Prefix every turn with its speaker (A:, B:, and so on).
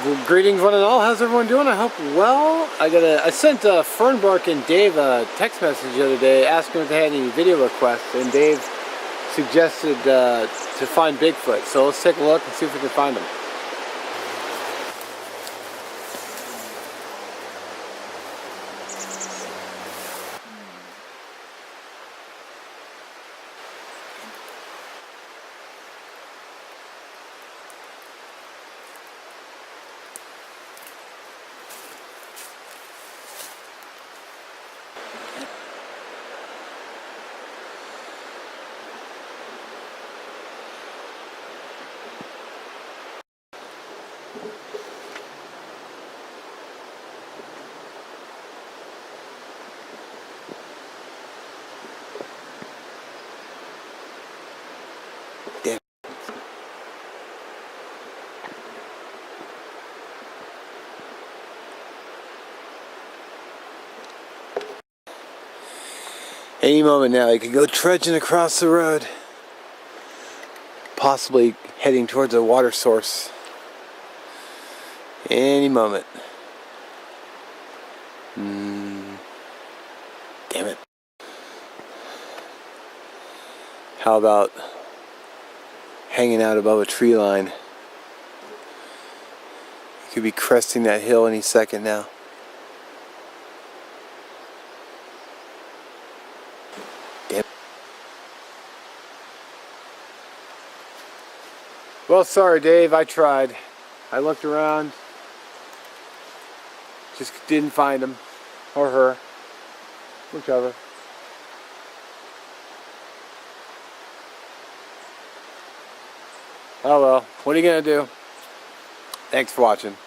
A: Greetings one and all, how's everyone doing? I hope well. I sent Fernbark and Dave a text message the other day asking if they had any video requests, and Dave suggested to find Bigfoot, so let's take a look and see if we can find him. Any moment now, he could go trudging across the road, possibly heading towards a water source. Any moment. Damn it. How about hanging out above a tree line? He could be cresting that hill any second now. Well, sorry Dave, I tried. I looked around, just didn't find him, or her, whichever. Oh well, what are you gonna do? Thanks for watching.